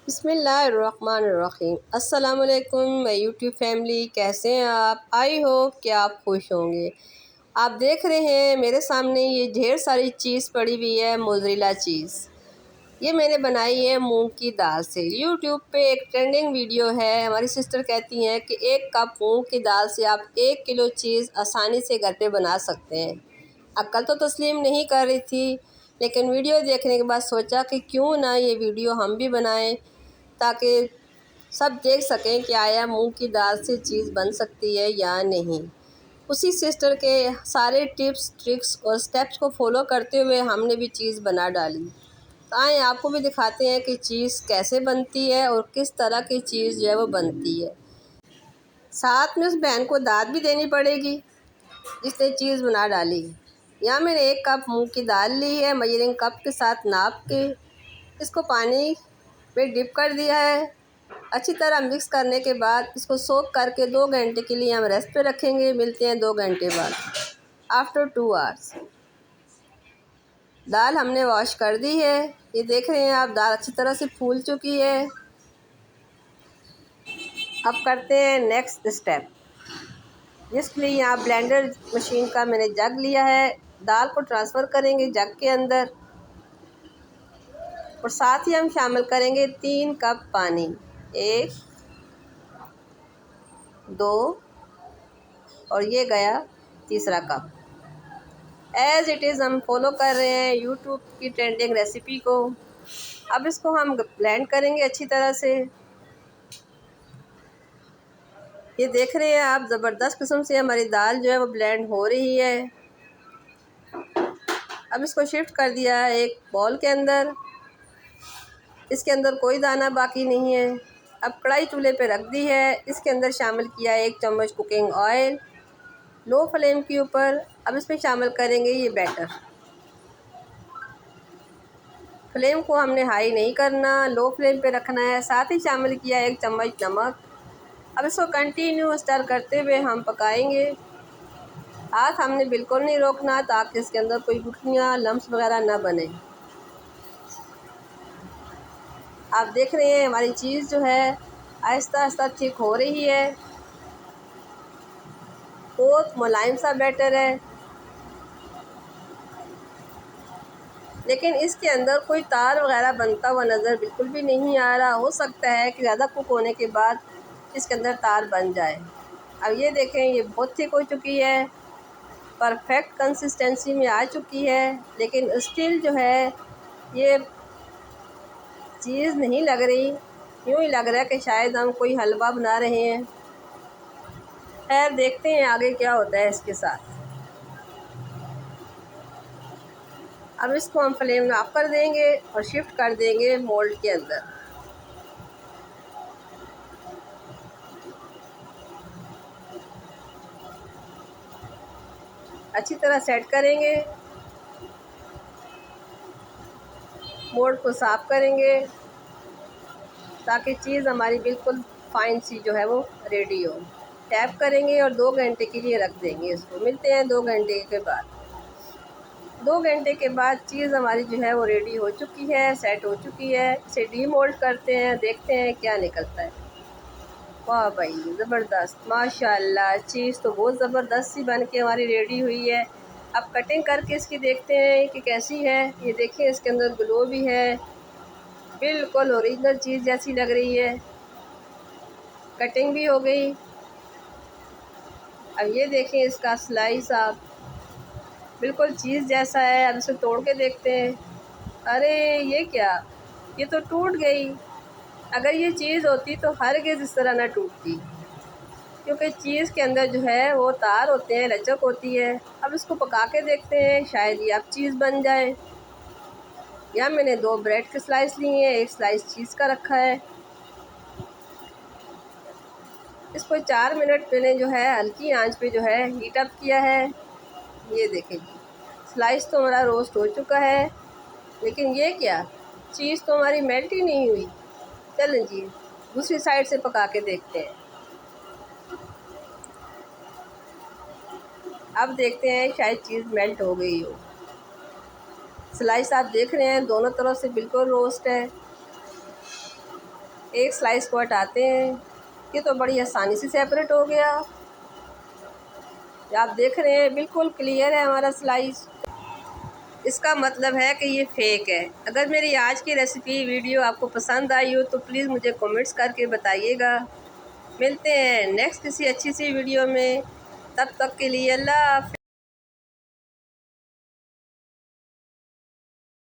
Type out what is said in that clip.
बिस्मिल्लाहिर्रहमानिर्रहीम। अस्सलाम वालेकुम मैं यूट्यूब फैमिली, कैसे हैं आप? आई होप कि आप खुश होंगे। आप देख रहे हैं मेरे सामने ये ढेर सारी चीज़ पड़ी हुई है, मोज़रेला चीज़। ये मैंने बनाई है मूंग की दाल से। यूट्यूब पे एक ट्रेंडिंग वीडियो है। हमारी सिस्टर कहती हैं कि 1 कप मूंग की दाल से आप 1 किलो चीज़ आसानी से घर पे बना सकते हैं। अक्ल तो तस्लीम नहीं कर रही थी, लेकिन वीडियो देखने के बाद सोचा कि क्यों ना ये वीडियो हम भी बनाएं, ताकि सब देख सकें कि आया मूंग की दाल से चीज़ बन सकती है या नहीं। उसी सिस्टर के सारे टिप्स ट्रिक्स और स्टेप्स को फॉलो करते हुए हमने भी चीज़ बना डाली। तो आए आपको भी दिखाते हैं कि चीज़ कैसे बनती है और किस तरह की चीज़ जो है वो बनती है। साथ में उस बहन को दाद भी देनी पड़ेगी जिसने चीज़ बना डाली। यहाँ मैंने 1 कप मूंग की दाल ली है, मेजरिंग कप के साथ नाप के इसको पानी में डिप कर दिया है। अच्छी तरह मिक्स करने के बाद इसको सोक करके 2 घंटे के लिए हम रेस्ट पे रखेंगे। मिलते हैं 2 घंटे बाद, आफ्टर 2 आवर्स। दाल हमने वॉश कर दी है। ये देख रहे हैं आप, दाल अच्छी तरह से फूल चुकी है। अब करते हैं नेक्स्ट स्टेप, जिसके लिए यहाँ ब्लेंडर मशीन का मैंने जग लिया है। दाल को ट्रांसफ़र करेंगे जग के अंदर और साथ ही हम शामिल करेंगे 3 कप पानी। 1, 2 और ये गया तीसरा कप। एज़ इट इज़ हम फॉलो कर रहे हैं यूट्यूब की ट्रेंडिंग रेसिपी को। अब इसको हम ब्लेंड करेंगे अच्छी तरह से। ये देख रहे हैं आप, ज़बरदस्त किस्म से हमारी दाल जो है वो ब्लेंड हो रही है। अब इसको शिफ्ट कर दिया है एक बाउल के अंदर। इसके अंदर कोई दाना बाकी नहीं है। अब कढ़ाई चूल्हे पे रख दी है। इसके अंदर शामिल किया 1 चम्मच कुकिंग ऑयल, लो फ्लेम के ऊपर। अब इसमें शामिल करेंगे ये बैटर। फ्लेम को हमने हाई नहीं करना, लो फ्लेम पे रखना है। साथ ही शामिल किया 1 चम्मच नमक। अब इसको कंटिन्यू स्टर करते हुए हम पकाएंगे। हाथ हमने बिल्कुल नहीं रोकना, ताकि इसके अंदर कोई गुठलियाँ लम्स वगैरह ना बने। आप देख रहे हैं हमारी चीज़ जो है आहिस्ता आहिस्ता थिक हो रही है। बहुत मुलायम सा बैटर है, लेकिन इसके अंदर कोई तार वगैरह बनता हुआ नज़र बिल्कुल भी नहीं आ रहा। हो सकता है कि ज़्यादा कुक होने के बाद इसके अंदर तार बन जाए। अब ये देखें, ये बहुत थिक हो चुकी है, परफेक्ट कंसिस्टेंसी में आ चुकी है, लेकिन स्टिल जो है ये चीज़ नहीं लग रही। यूँ ही लग रहा है कि शायद हम कोई हलवा बना रहे हैं। खैर, देखते हैं आगे क्या होता है इसके साथ। अब इसको हम फ्लेम ऑफ कर देंगे और शिफ्ट कर देंगे मोल्ड के अंदर। अच्छी तरह सेट करेंगे, मोल्ड को साफ़ करेंगे ताकि चीज़ हमारी बिल्कुल फाइन सी जो है वो रेडी हो। टैप करेंगे और 2 घंटे के लिए रख देंगे इसको। मिलते हैं 2 घंटे के बाद। 2 घंटे के बाद चीज़ हमारी जो है वो रेडी हो चुकी है, सेट हो चुकी है। इसे डीमोल्ड करते हैं, देखते हैं क्या निकलता है। वाह भाई, ज़बरदस्त, माशाल्लाह, चीज़ तो बहुत ज़बरदस्त सी बन के हमारी रेडी हुई है। अब कटिंग करके इसकी देखते हैं कि कैसी है। ये देखिए, इसके अंदर ग्लो भी है, बिल्कुल ओरिजिनल चीज़ जैसी लग रही है। कटिंग भी हो गई। अब ये देखें इसका स्लाइस, आप बिल्कुल चीज़ जैसा है। अब इसे तोड़ के देखते हैं। अरे ये क्या, ये तो टूट गई। अगर ये चीज़ होती तो हरगिज़ इस तरह ना टूटती, क्योंकि चीज़ के अंदर जो है वो तार होते हैं, लचक होती है। अब इसको पका के देखते हैं, शायद ये अब चीज़ बन जाए। या मैंने 2 ब्रेड के स्लाइस लिए हैं, 1 स्लाइस चीज़ का रखा है। इसको 4 मिनट मैंने जो है हल्की आंच पे जो है हीट अप किया है। ये देखें, स्लाइस तो हमारा रोस्ट हो चुका है, लेकिन ये क्या, चीज़ तो हमारी मेल्ट ही नहीं हुई। चलें जी, दूसरी साइड से पका के देखते हैं। अब देखते हैं, शायद चीज़ मेल्ट हो गई हो। स्लाइस आप देख रहे हैं दोनों तरफ से बिल्कुल रोस्ट है। एक स्लाइस को हटाते हैं। ये तो बड़ी आसानी से सेपरेट हो गया। आप देख रहे हैं बिल्कुल क्लियर है हमारा स्लाइस। इसका मतलब है कि ये फेक है। अगर मेरी आज की रेसिपी वीडियो आपको पसंद आई हो तो प्लीज़ मुझे कमेंट्स करके बताइएगा। मिलते हैं नेक्स्ट किसी अच्छी सी वीडियो में। तब तक के लिए अल्लाह हाफ़िज़।